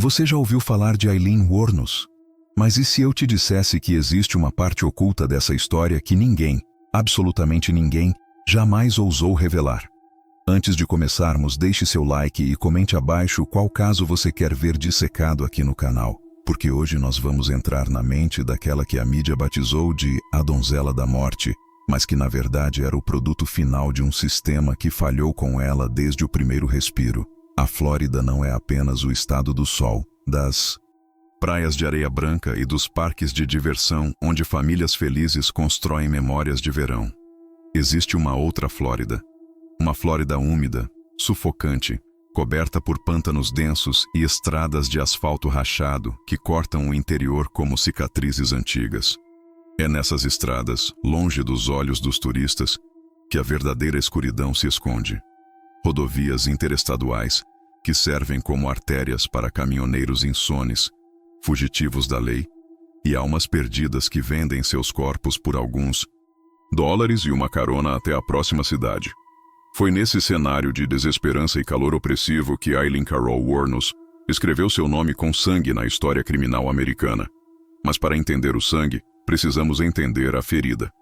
Você já ouviu falar de Aileen Wuornos? Mas e se eu te dissesse que existe uma parte oculta dessa história que ninguém, absolutamente ninguém, jamais ousou revelar? Antes de começarmos, deixe seu like e comente abaixo qual caso você quer ver dissecado aqui no canal, porque hoje nós vamos entrar na mente daquela que a mídia batizou de a Donzela da Morte, mas que na verdade era o produto final de um sistema que falhou com ela desde o primeiro respiro. A Flórida não é apenas o estado do sol, das praias de areia branca e dos parques de diversão onde famílias felizes constroem memórias de verão. Existe uma outra Flórida. Uma Flórida úmida, sufocante, coberta por pântanos densos e estradas de asfalto rachado que cortam o interior como cicatrizes antigas. É nessas estradas, longe dos olhos dos turistas, que a verdadeira escuridão se esconde. Rodovias interestaduais que servem como artérias para caminhoneiros insones, fugitivos da lei, e almas perdidas que vendem seus corpos por alguns dólares e uma carona até a próxima cidade. Foi nesse cenário de desesperança e calor opressivo que Aileen Carol Wuornos escreveu seu nome com sangue na história criminal americana. Mas para entender o sangue, precisamos entender a ferida.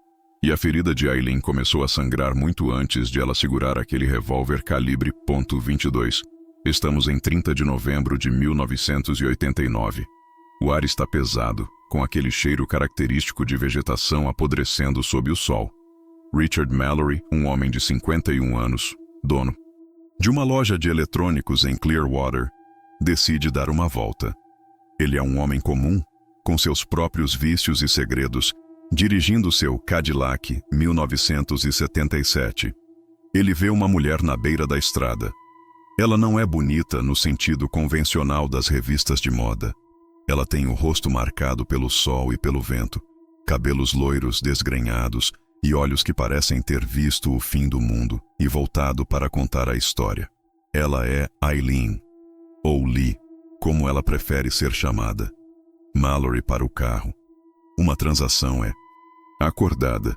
E a ferida de Aileen começou a sangrar muito antes de ela segurar aquele revólver calibre .22. Estamos em 30 de novembro de 1989. O ar está pesado, com aquele cheiro característico de vegetação apodrecendo sob o sol. Richard Mallory, um homem de 51 anos, dono de uma loja de eletrônicos em Clearwater, decide dar uma volta. Ele é um homem comum, com seus próprios vícios e segredos, dirigindo seu Cadillac 1977. Ele vê uma mulher na beira da estrada. Ela não é bonita no sentido convencional das revistas de moda. Ela tem o rosto marcado pelo sol e pelo vento, cabelos loiros desgrenhados e olhos que parecem ter visto o fim do mundo e voltado para contar a história. Ela é Aileen, ou Lee, como ela prefere ser chamada. Mallory para o carro. Uma transação é acordada.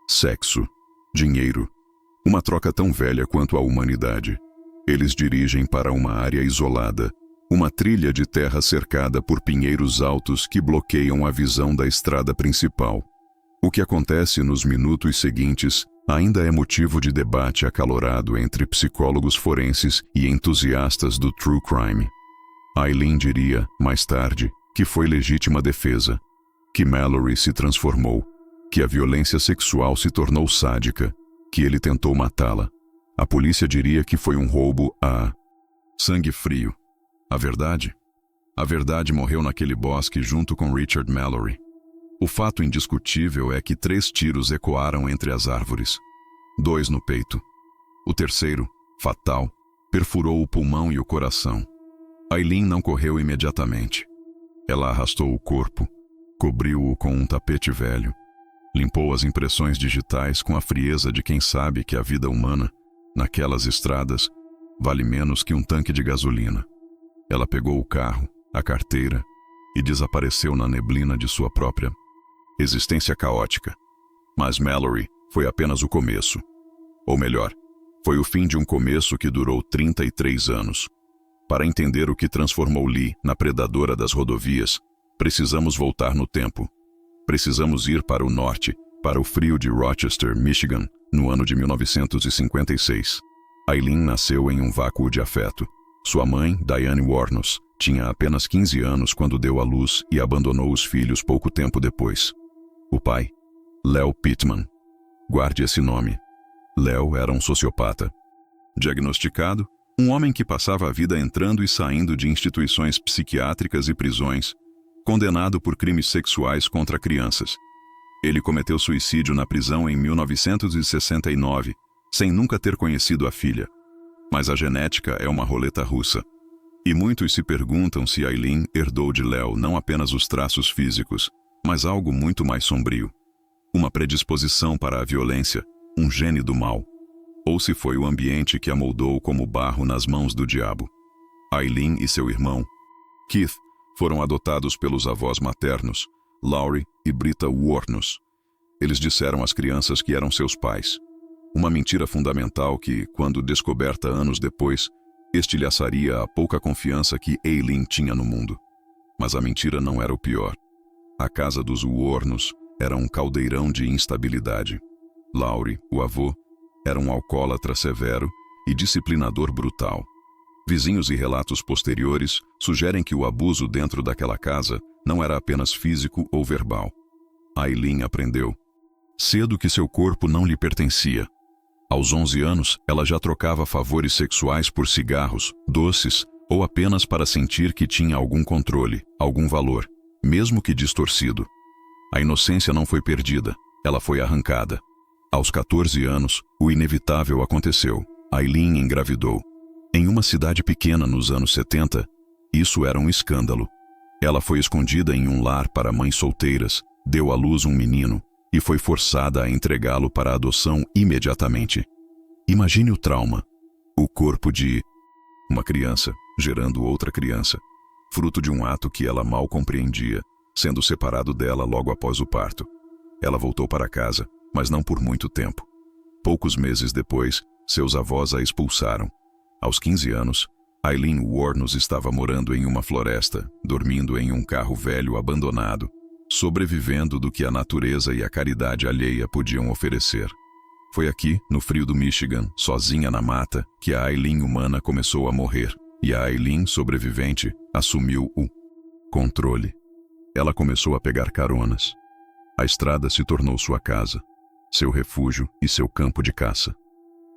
Sexo, dinheiro, uma troca tão velha quanto a humanidade. Eles dirigem para uma área isolada, uma trilha de terra cercada por pinheiros altos que bloqueiam a visão da estrada principal. O que acontece nos minutos seguintes ainda é motivo de debate acalorado entre psicólogos forenses e entusiastas do true crime. Aileen diria, mais tarde, que foi legítima defesa, que Mallory se transformou, que a violência sexual se tornou sádica, que ele tentou matá-la. A polícia diria que foi um roubo a sangue frio. A verdade? A verdade morreu naquele bosque junto com Richard Mallory. O fato indiscutível é que 3 tiros ecoaram entre as árvores. 2 no peito. O terceiro, fatal, perfurou o pulmão e o coração. Aileen não correu imediatamente. Ela arrastou o corpo, cobriu-o com um tapete velho, limpou as impressões digitais com a frieza de quem sabe que a vida humana, naquelas estradas, vale menos que um tanque de gasolina. Ela pegou o carro, a carteira, e desapareceu na neblina de sua própria existência caótica. Mas Mallory foi apenas o começo. Ou melhor, foi o fim de um começo que durou 33 anos. Para entender o que transformou Lee na predadora das rodovias, precisamos voltar no tempo. Precisamos ir para o norte, para o frio de Rochester, Michigan, no ano de 1956. Aileen nasceu em um vácuo de afeto. Sua mãe, Diane Wuornos, tinha apenas 15 anos quando deu à luz e abandonou os filhos pouco tempo depois. O pai, Leo Pittman. Guarde esse nome. Leo era um sociopata. Diagnosticado, um homem que passava a vida entrando e saindo de instituições psiquiátricas e prisões, condenado por crimes sexuais contra crianças. Ele cometeu suicídio na prisão em 1969, sem nunca ter conhecido a filha. Mas a genética é uma roleta russa. E muitos se perguntam se Aileen herdou de Leo não apenas os traços físicos, mas algo muito mais sombrio. Uma predisposição para a violência, um gene do mal. Ou se foi o ambiente que a moldou como barro nas mãos do diabo. Aileen e seu irmão, Keith, foram adotados pelos avós maternos, Laurie e Britta Wuornos. Eles disseram às crianças que eram seus pais. Uma mentira fundamental que, quando descoberta anos depois, estilhaçaria a pouca confiança que Aileen tinha no mundo. Mas a mentira não era o pior. A casa dos Warnos era um caldeirão de instabilidade. Laurie, o avô, era um alcoólatra severo e disciplinador brutal. Vizinhos e relatos posteriores sugerem que o abuso dentro daquela casa não era apenas físico ou verbal. Aileen aprendeu cedo que seu corpo não lhe pertencia. Aos 11 anos, ela já trocava favores sexuais por cigarros, doces ou apenas para sentir que tinha algum controle, algum valor, mesmo que distorcido. A inocência não foi perdida, ela foi arrancada. Aos 14 anos, o inevitável aconteceu. Aileen engravidou. Em uma cidade pequena nos anos 70, isso era um escândalo. Ela foi escondida em um lar para mães solteiras, deu à luz um menino e foi forçada a entregá-lo para adoção imediatamente. Imagine o trauma. O corpo de uma criança gerando outra criança, fruto de um ato que ela mal compreendia, sendo separado dela logo após o parto. Ela voltou para casa, mas não por muito tempo. Poucos meses depois, seus avós a expulsaram. Aos 15 anos, Aileen Wuornos estava morando em uma floresta, dormindo em um carro velho abandonado, sobrevivendo do que a natureza e a caridade alheia podiam oferecer. Foi aqui, no frio do Michigan, sozinha na mata, que a Aileen humana começou a morrer, e a Aileen, sobrevivente, assumiu o controle. Ela começou a pegar caronas. A estrada se tornou sua casa, seu refúgio e seu campo de caça.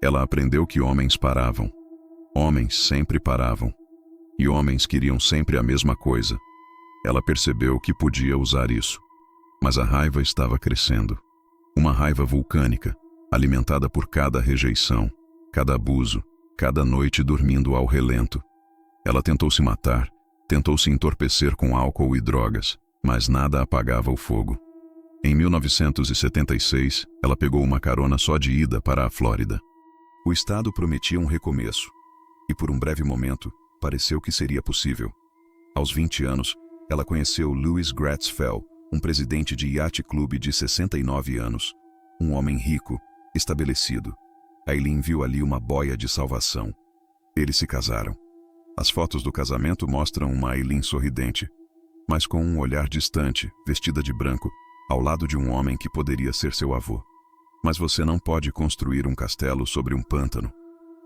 Ela aprendeu que homens paravam. Homens sempre paravam. E homens queriam sempre a mesma coisa. Ela percebeu que podia usar isso. Mas a raiva estava crescendo. Uma raiva vulcânica, alimentada por cada rejeição, cada abuso, cada noite dormindo ao relento. Ela tentou se matar, tentou se entorpecer com álcool e drogas, mas nada apagava o fogo. Em 1976, ela pegou uma carona só de ida para a Flórida. O estado prometia um recomeço, e por um breve momento, pareceu que seria possível. Aos 20 anos, ela conheceu Louis Gratz-Fell, um presidente de iate clube de 69 anos, um homem rico, estabelecido. Aileen viu ali uma boia de salvação. Eles se casaram. As fotos do casamento mostram uma Aileen sorridente, mas com um olhar distante, vestida de branco, ao lado de um homem que poderia ser seu avô. Mas você não pode construir um castelo sobre um pântano.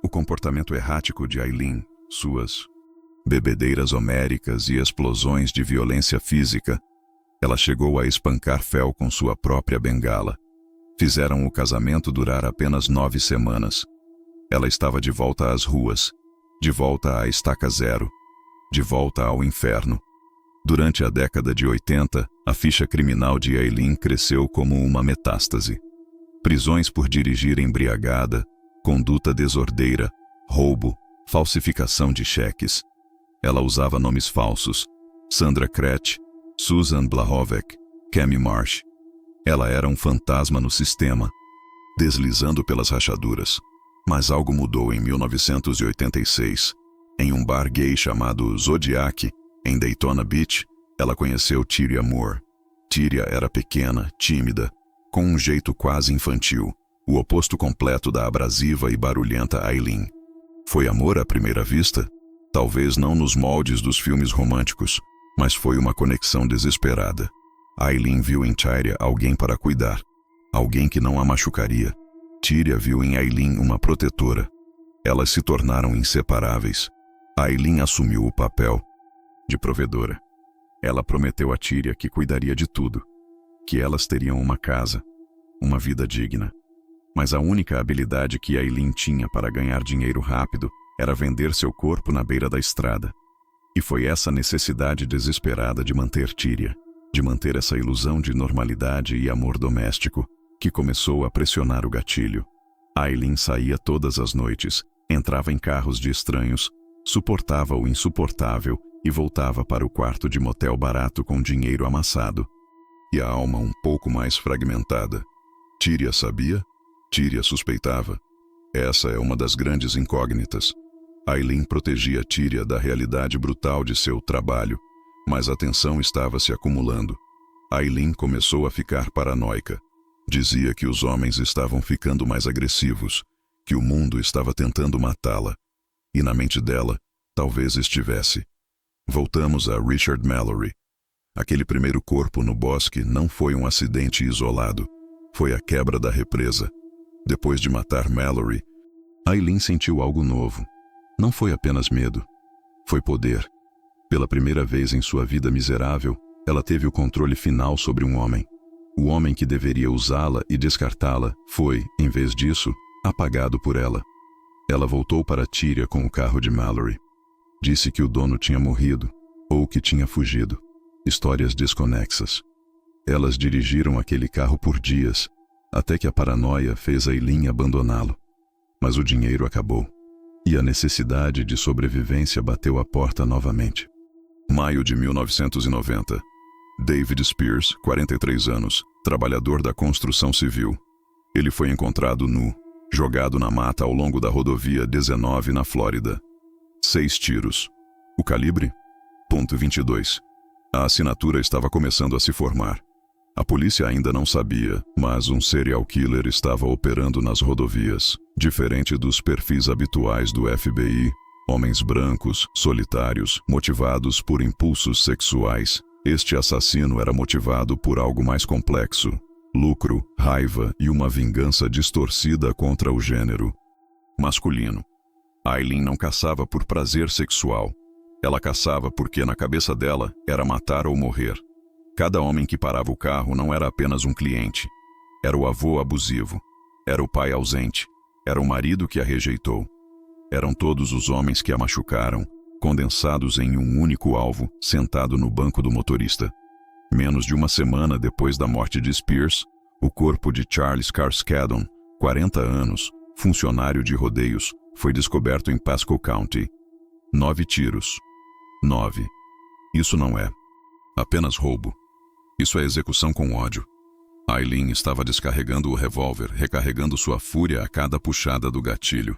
O comportamento errático de Aileen, suas bebedeiras homéricas e explosões de violência física. Ela chegou a espancar Fell com sua própria bengala. Fizeram o casamento durar apenas 9 semanas. Ela estava de volta às ruas, de volta à estaca zero, de volta ao inferno. Durante a década de 80, a ficha criminal de Aileen cresceu como uma metástase. Prisões por dirigir embriagada, conduta desordeira, roubo, falsificação de cheques. Ela usava nomes falsos: Sandra Kretsch, Susan Blahovec, Cami Marsh. Ela era um fantasma no sistema, deslizando pelas rachaduras. Mas algo mudou em 1986. Em um bar gay chamado Zodiac, em Daytona Beach, ela conheceu Tyria Moore. Tyria era pequena, tímida, com um jeito quase infantil, o oposto completo da abrasiva e barulhenta Aileen. Foi amor à primeira vista? Talvez não nos moldes dos filmes românticos, mas foi uma conexão desesperada. Aileen viu em Tyria alguém para cuidar, alguém que não a machucaria. Tyria viu em Aileen uma protetora. Elas se tornaram inseparáveis. Aileen assumiu o papel de provedora. Ela prometeu a Tyria que cuidaria de tudo, que elas teriam uma casa, uma vida digna. Mas a única habilidade que Aileen tinha para ganhar dinheiro rápido era vender seu corpo na beira da estrada. E foi essa necessidade desesperada de manter Tyria, de manter essa ilusão de normalidade e amor doméstico, que começou a pressionar o gatilho. Aileen saía todas as noites, entrava em carros de estranhos, suportava o insuportável e voltava para o quarto de motel barato com dinheiro amassado. E a alma um pouco mais fragmentada. Tyria sabia? Tyria suspeitava. Essa é uma das grandes incógnitas. Aileen protegia Tyria da realidade brutal de seu trabalho, mas a tensão estava se acumulando. Aileen começou a ficar paranoica. Dizia que os homens estavam ficando mais agressivos, que o mundo estava tentando matá-la. E na mente dela, talvez estivesse. Voltamos a Richard Mallory. Aquele primeiro corpo no bosque não foi um acidente isolado. Foi a quebra da represa. Depois de matar Mallory, Aileen sentiu algo novo. Não foi apenas medo. Foi poder. Pela primeira vez em sua vida miserável, ela teve o controle final sobre um homem. O homem que deveria usá-la e descartá-la foi, em vez disso, apagado por ela. Ela voltou para Tyria com o carro de Mallory. Disse que o dono tinha morrido, ou que tinha fugido. Histórias desconexas. Elas dirigiram aquele carro por dias, até que a paranoia fez Aileen abandoná-lo. Mas o dinheiro acabou, e a necessidade de sobrevivência bateu à porta novamente. Maio de 1990. David Spears, 43 anos, trabalhador da construção civil. Ele foi encontrado nu, jogado na mata ao longo da rodovia 19 na Flórida. 6 tiros. O calibre? .22. A assinatura estava começando a se formar. A polícia ainda não sabia, mas um serial killer estava operando nas rodovias, diferente dos perfis habituais do FBI, homens brancos, solitários, motivados por impulsos sexuais. Este assassino era motivado por algo mais complexo: lucro, raiva e uma vingança distorcida contra o gênero masculino. Aileen não caçava por prazer sexual. Ela caçava porque na cabeça dela era matar ou morrer. Cada homem que parava o carro não era apenas um cliente. Era o avô abusivo. Era o pai ausente. Era o marido que a rejeitou. Eram todos os homens que a machucaram, condensados em um único alvo, sentado no banco do motorista. Menos de uma semana depois da morte de Spears, o corpo de Charles Carskadon, 40 anos, funcionário de rodeios, foi descoberto em Pasco County. 9 tiros. 9. Isso não é apenas roubo. Isso é execução com ódio. Aileen estava descarregando o revólver, recarregando sua fúria a cada puxada do gatilho.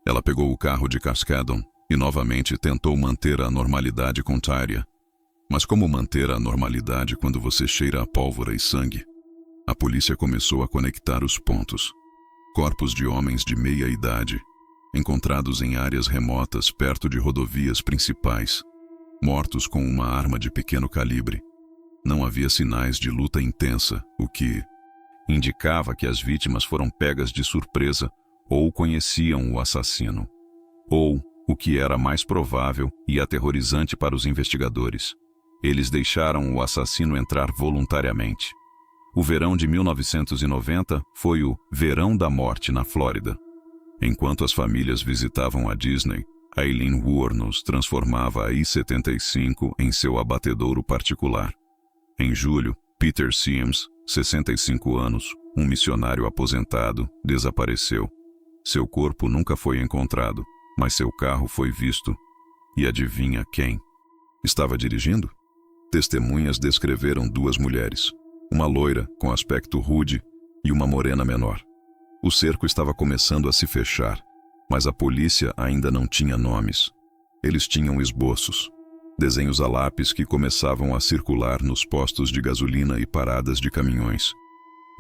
Ela pegou o carro de Carskadon e novamente tentou manter a normalidade com Tyria. Mas como manter a normalidade quando você cheira a pólvora e sangue? A polícia começou a conectar os pontos. Corpos de homens de meia idade, encontrados em áreas remotas perto de rodovias principais, mortos com uma arma de pequeno calibre. Não havia sinais de luta intensa, o que indicava que as vítimas foram pegas de surpresa ou conheciam o assassino. Ou, o que era mais provável e aterrorizante para os investigadores, eles deixaram o assassino entrar voluntariamente. O verão de 1990 foi o verão da morte na Flórida. Enquanto as famílias visitavam a Disney, Aileen Wuornos transformava a I-75 em seu abatedouro particular. Em julho, Peter Sims, 65 anos, um missionário aposentado, desapareceu. Seu corpo nunca foi encontrado, mas seu carro foi visto. E adivinha quem estava dirigindo? Testemunhas descreveram 2 mulheres, uma loira, com aspecto rude, e uma morena menor. O cerco estava começando a se fechar, mas a polícia ainda não tinha nomes. Eles tinham esboços, desenhos a lápis que começavam a circular nos postos de gasolina e paradas de caminhões.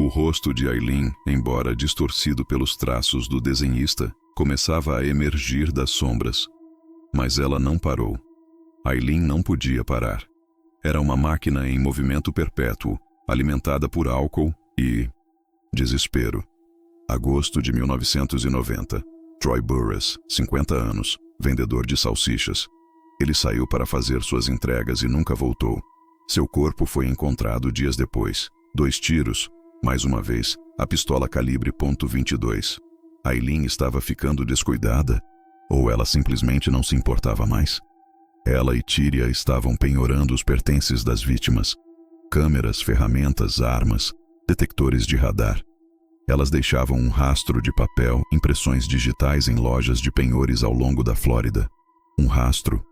O rosto de Aileen, embora distorcido pelos traços do desenhista, começava a emergir das sombras. Mas ela não parou. Aileen não podia parar. Era uma máquina em movimento perpétuo, alimentada por álcool e desespero. Agosto de 1990. Troy Burress, 50 anos, vendedor de salsichas. Ele saiu para fazer suas entregas e nunca voltou. Seu corpo foi encontrado dias depois. 2 tiros. Mais uma vez, a pistola calibre .22. Aileen estava ficando descuidada? Ou ela simplesmente não se importava mais? Ela e Tyria estavam penhorando os pertences das vítimas. Câmeras, ferramentas, armas, detectores de radar. Elas deixavam um rastro de papel, impressões digitais em lojas de penhores ao longo da Flórida. Um rastro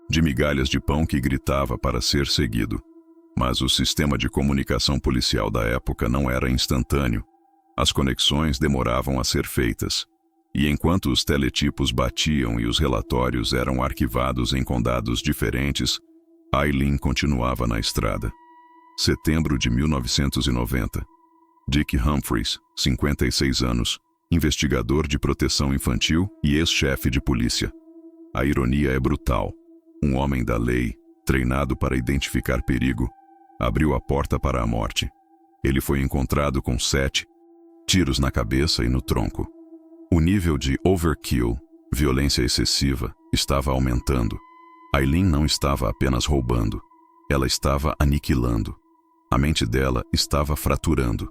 de migalhas de pão que gritava para ser seguido. Mas o sistema de comunicação policial da época não era instantâneo. As conexões demoravam a ser feitas. E enquanto os teletipos batiam e os relatórios eram arquivados em condados diferentes, Aileen continuava na estrada. Setembro de 1990. Dick Humphreys, 56 anos, investigador de proteção infantil e ex-chefe de polícia. A ironia é brutal. Um homem da lei, treinado para identificar perigo, abriu a porta para a morte. Ele foi encontrado com 7 tiros na cabeça e no tronco. O nível de overkill, violência excessiva, estava aumentando. Aileen não estava apenas roubando, ela estava aniquilando. A mente dela estava fraturando.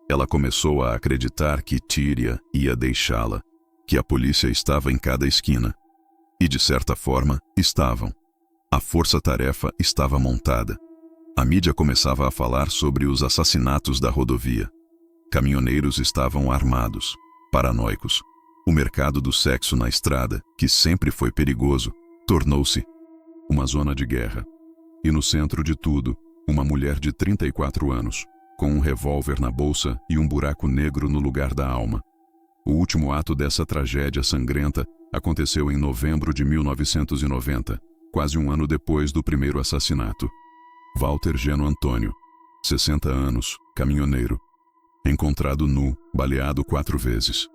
Ela começou a acreditar que Tyria ia deixá-la, que a polícia estava em cada esquina. E de certa forma, estavam. A força-tarefa estava montada. A mídia começava a falar sobre os assassinatos da rodovia. Caminhoneiros estavam armados, paranoicos. O mercado do sexo na estrada, que sempre foi perigoso, tornou-se uma zona de guerra. E no centro de tudo, uma mulher de 34 anos, com um revólver na bolsa e um buraco negro no lugar da alma. O último ato dessa tragédia sangrenta aconteceu em novembro de 1990, quase um ano depois do primeiro assassinato. Walter Geno Antônio, 60 anos, caminhoneiro. Encontrado nu, baleado 4 vezes.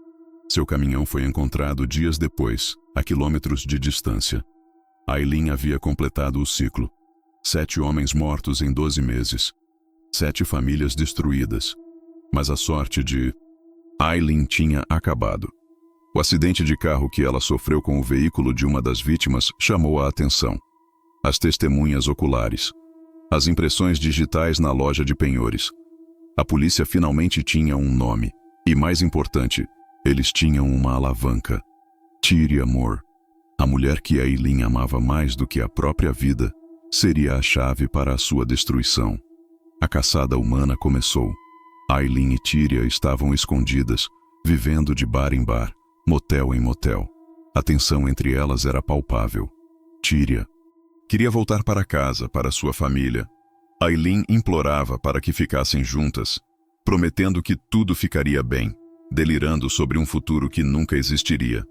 Seu caminhão foi encontrado dias depois, a quilômetros de distância. Aileen havia completado o ciclo. 7 homens mortos em 12 meses. 7 famílias destruídas. Mas a sorte de Aileen tinha acabado. O acidente de carro que ela sofreu com o veículo de uma das vítimas chamou a atenção. As testemunhas oculares. As impressões digitais na loja de penhores. A polícia finalmente tinha um nome. E mais importante, eles tinham uma alavanca. Tyria Moore. A mulher que Aileen amava mais do que a própria vida, seria a chave para a sua destruição. A caçada humana começou. Aileen e Tyria estavam escondidas, vivendo de bar em bar, motel em motel. A tensão entre elas era palpável. Tyria queria voltar para casa, para sua família. Aileen implorava para que ficassem juntas, prometendo que tudo ficaria bem, delirando sobre um futuro que nunca existiria.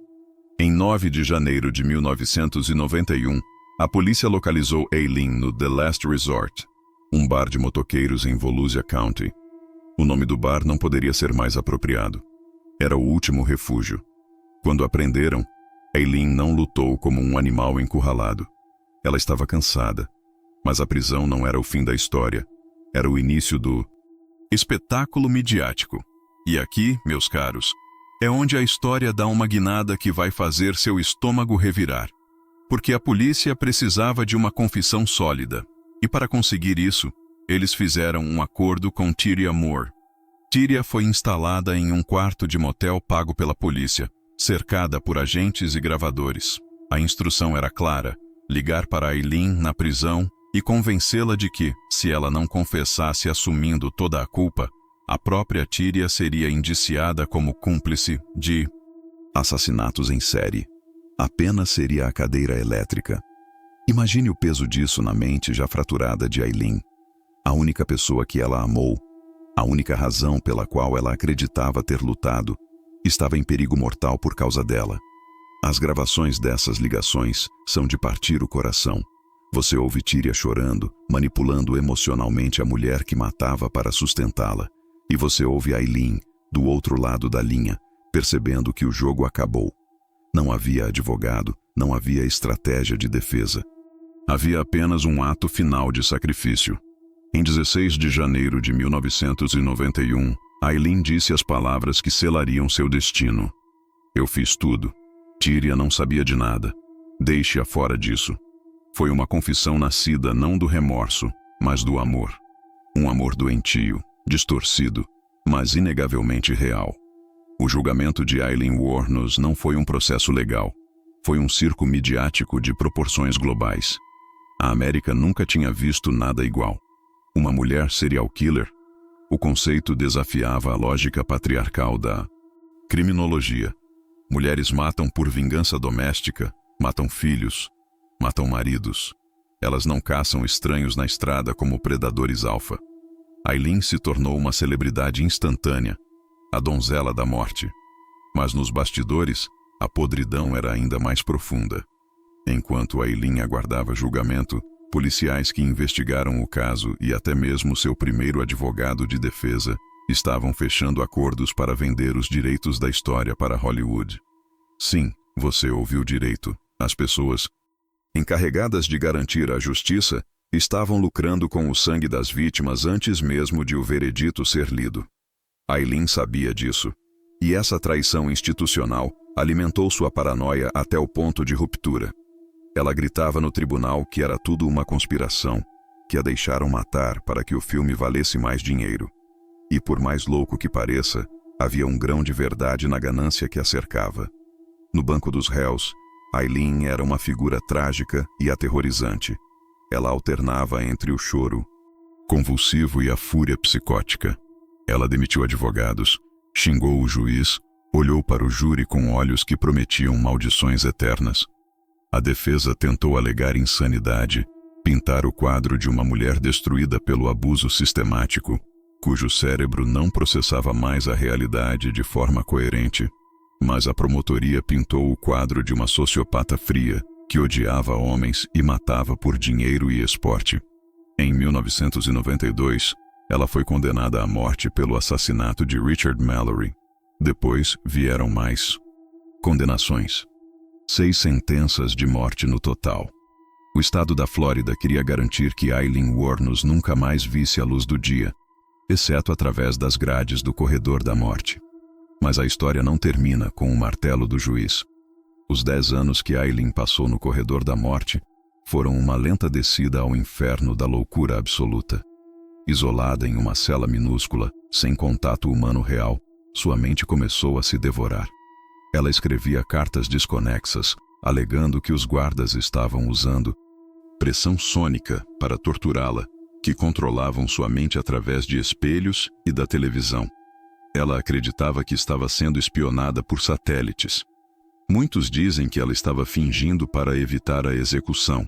Em 9 de janeiro de 1991, a polícia localizou Aileen no The Last Resort, um bar de motoqueiros em Volusia County. O nome do bar não poderia ser mais apropriado. Era o último refúgio. Quando a prenderam, Aileen não lutou como um animal encurralado. Ela estava cansada, mas a prisão não era o fim da história. Era o início do espetáculo midiático. E aqui, meus caros, é onde a história dá uma guinada que vai fazer seu estômago revirar. Porque a polícia precisava de uma confissão sólida. E para conseguir isso, eles fizeram um acordo com Tyria Moore. Tyria foi instalada em um quarto de motel pago pela polícia, cercada por agentes e gravadores. A instrução era clara: ligar para Aileen na prisão e convencê-la de que, se ela não confessasse assumindo toda a culpa, a própria Tyria seria indiciada como cúmplice de assassinatos em série. A pena seria a cadeira elétrica. Imagine o peso disso na mente já fraturada de Aileen. A única pessoa que ela amou, a única razão pela qual ela acreditava ter lutado, estava em perigo mortal por causa dela. As gravações dessas ligações são de partir o coração. Você ouve Tyria chorando, manipulando emocionalmente a mulher que matava para sustentá-la. E você ouve Aileen, do outro lado da linha, percebendo que o jogo acabou. Não havia advogado, não havia estratégia de defesa. Havia apenas um ato final de sacrifício. Em 16 de janeiro de 1991, Aileen disse as palavras que selariam seu destino. Eu fiz tudo. Tyria não sabia de nada. Deixe-a fora disso. Foi uma confissão nascida não do remorso, mas do amor. Um amor doentio, distorcido, mas inegavelmente real. O julgamento de Aileen Wuornos não foi um processo legal. Foi um circo midiático de proporções globais. A América nunca tinha visto nada igual. Uma mulher serial killer? O conceito desafiava a lógica patriarcal da criminologia. Mulheres matam por vingança doméstica, matam filhos, matam maridos. Elas não caçam estranhos na estrada como predadores alfa. Aileen se tornou uma celebridade instantânea, a donzela da morte. Mas nos bastidores, a podridão era ainda mais profunda. Enquanto Aileen aguardava julgamento, policiais que investigaram o caso e até mesmo seu primeiro advogado de defesa estavam fechando acordos para vender os direitos da história para Hollywood. Sim, você ouviu direito. As pessoas, encarregadas de garantir a justiça, estavam lucrando com o sangue das vítimas antes mesmo de o veredito ser lido. Aileen sabia disso, e essa traição institucional alimentou sua paranoia até o ponto de ruptura. Ela gritava no tribunal que era tudo uma conspiração, que a deixaram matar para que o filme valesse mais dinheiro. E por mais louco que pareça, havia um grão de verdade na ganância que a cercava. No banco dos réus, Aileen era uma figura trágica e aterrorizante. Ela alternava entre o choro convulsivo e a fúria psicótica. Ela demitiu advogados, xingou o juiz, olhou para o júri com olhos que prometiam maldições eternas. A defesa tentou alegar insanidade, pintar o quadro de uma mulher destruída pelo abuso sistemático, cujo cérebro não processava mais a realidade de forma coerente. Mas a promotoria pintou o quadro de uma sociopata fria, que odiava homens e matava por dinheiro e esporte. Em 1992, ela foi condenada à morte pelo assassinato de Richard Mallory. Depois vieram mais condenações. 6 sentenças de morte no total. O estado da Flórida queria garantir que Aileen Wuornos nunca mais visse a luz do dia, exceto através das grades do corredor da morte. Mas a história não termina com o martelo do juiz. Os 10 anos que Aileen passou no corredor da morte foram uma lenta descida ao inferno da loucura absoluta. Isolada em uma cela minúscula, sem contato humano real, sua mente começou a se devorar. Ela escrevia cartas desconexas, alegando que os guardas estavam usando pressão sônica para torturá-la, que controlavam sua mente através de espelhos e da televisão. Ela acreditava que estava sendo espionada por satélites. Muitos dizem que ela estava fingindo para evitar a execução,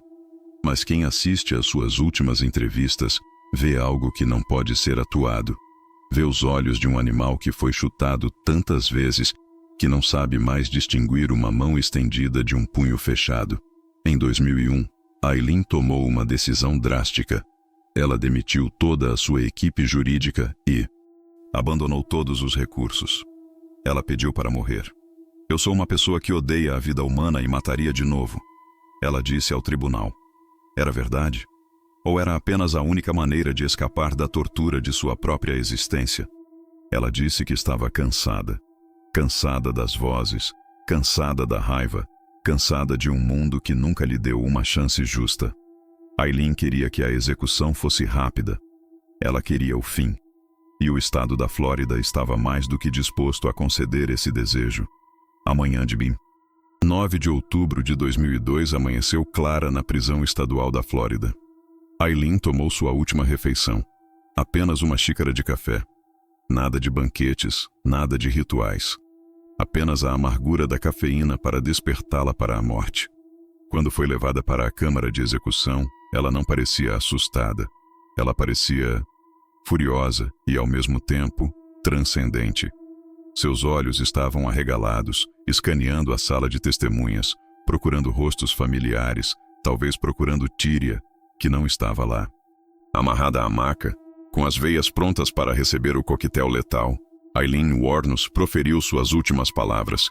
mas quem assiste às suas últimas entrevistas vê algo que não pode ser atuado. Vê os olhos de um animal que foi chutado tantas vezes que não sabe mais distinguir uma mão estendida de um punho fechado. Em 2001, Aileen tomou uma decisão drástica. Ela demitiu toda a sua equipe jurídica e abandonou todos os recursos. Ela pediu para morrer. Eu sou uma pessoa que odeia a vida humana e mataria de novo. Ela disse ao tribunal. Era verdade? Ou era apenas a única maneira de escapar da tortura de sua própria existência? Ela disse que estava cansada. Cansada das vozes, cansada da raiva, cansada de um mundo que nunca lhe deu uma chance justa. Aileen queria que a execução fosse rápida. Ela queria o fim. E o estado da Flórida estava mais do que disposto a conceder esse desejo. A manhã de 9 de outubro de 2002 amanheceu clara na prisão estadual da Flórida. Aileen tomou sua última refeição. Apenas uma xícara de café. Nada de banquetes, nada de rituais. Apenas a amargura da cafeína para despertá-la para a morte. Quando foi levada para a câmara de execução, ela não parecia assustada. Ela parecia furiosa e, ao mesmo tempo, transcendente. Seus olhos estavam arregalados, escaneando a sala de testemunhas, procurando rostos familiares, talvez procurando Tíria, que não estava lá. Amarrada à maca, com as veias prontas para receber o coquetel letal, Aileen Wuornos proferiu suas últimas palavras,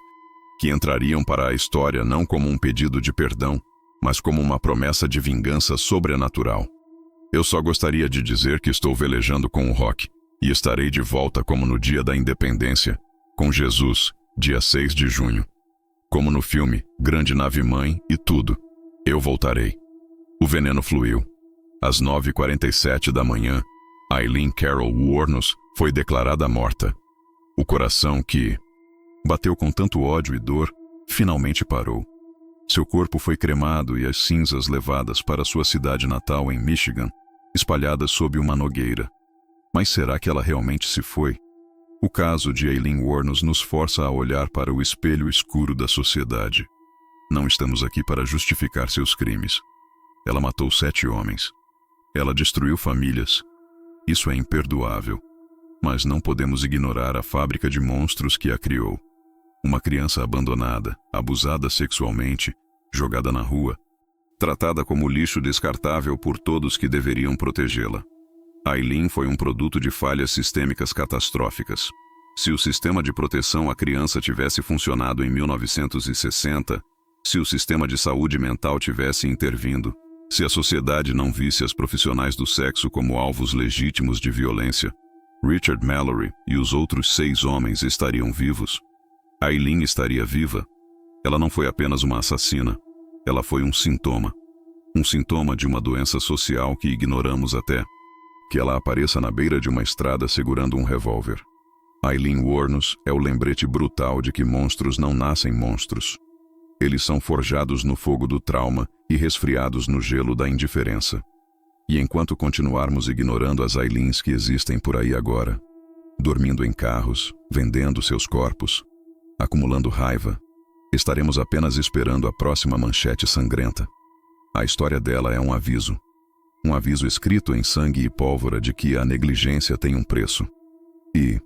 que entrariam para a história não como um pedido de perdão, mas como uma promessa de vingança sobrenatural. Eu só gostaria de dizer que estou velejando com o rock, e estarei de volta como no dia da independência, com Jesus, dia 6 de junho. Como no filme Grande Nave Mãe e tudo, eu voltarei. O veneno fluiu. Às 9h47 da manhã, Aileen Carol Wuornos foi declarada morta. O coração que bateu com tanto ódio e dor finalmente parou. Seu corpo foi cremado e as cinzas levadas para sua cidade natal em Michigan, espalhadas sob uma nogueira. Mas será que ela realmente se foi? O caso de Aileen Wuornos nos força a olhar para o espelho escuro da sociedade. Não estamos aqui para justificar seus crimes. Ela matou 7 homens. Ela destruiu famílias. Isso é imperdoável. Mas não podemos ignorar a fábrica de monstros que a criou. Uma criança abandonada, abusada sexualmente, jogada na rua, tratada como lixo descartável por todos que deveriam protegê-la. Aileen foi um produto de falhas sistêmicas catastróficas. Se o sistema de proteção à criança tivesse funcionado em 1960, Se o sistema de saúde mental tivesse intervindo, se a sociedade não visse as profissionais do sexo como alvos legítimos de violência, Richard Mallory e os outros 6 homens estariam vivos. Aileen estaria viva. Ela não foi apenas uma assassina. Ela foi um sintoma. Um sintoma de uma doença social que ignoramos até que ela apareça na beira de uma estrada segurando um revólver. Aileen Wuornos é o lembrete brutal de que monstros não nascem monstros. Eles são forjados no fogo do trauma e resfriados no gelo da indiferença. E enquanto continuarmos ignorando as Aileens que existem por aí agora, dormindo em carros, vendendo seus corpos, acumulando raiva, estaremos apenas esperando a próxima manchete sangrenta. A história dela é um aviso escrito em sangue e pólvora de que a negligência tem um preço. E,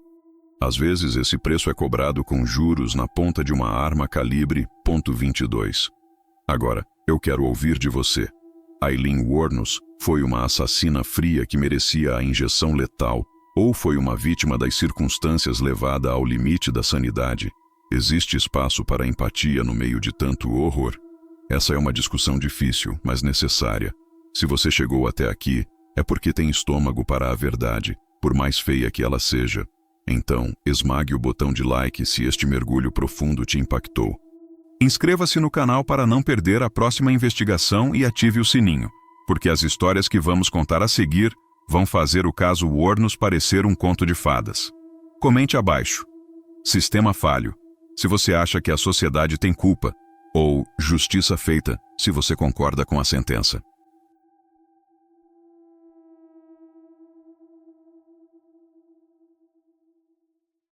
às vezes, esse preço é cobrado com juros na ponta de uma arma calibre .22. Agora, eu quero ouvir de você. Aileen Wuornos foi uma assassina fria que merecia a injeção letal ou foi uma vítima das circunstâncias levada ao limite da sanidade? Existe espaço para empatia no meio de tanto horror? Essa é uma discussão difícil, mas necessária. Se você chegou até aqui, é porque tem estômago para a verdade, por mais feia que ela seja. Então, esmague o botão de like se este mergulho profundo te impactou. Inscreva-se no canal para não perder a próxima investigação e ative o sininho, porque as histórias que vamos contar a seguir vão fazer o caso Wuornos parecer um conto de fadas. Comente abaixo. Sistema falho, se você acha que a sociedade tem culpa, ou justiça feita, se você concorda com a sentença.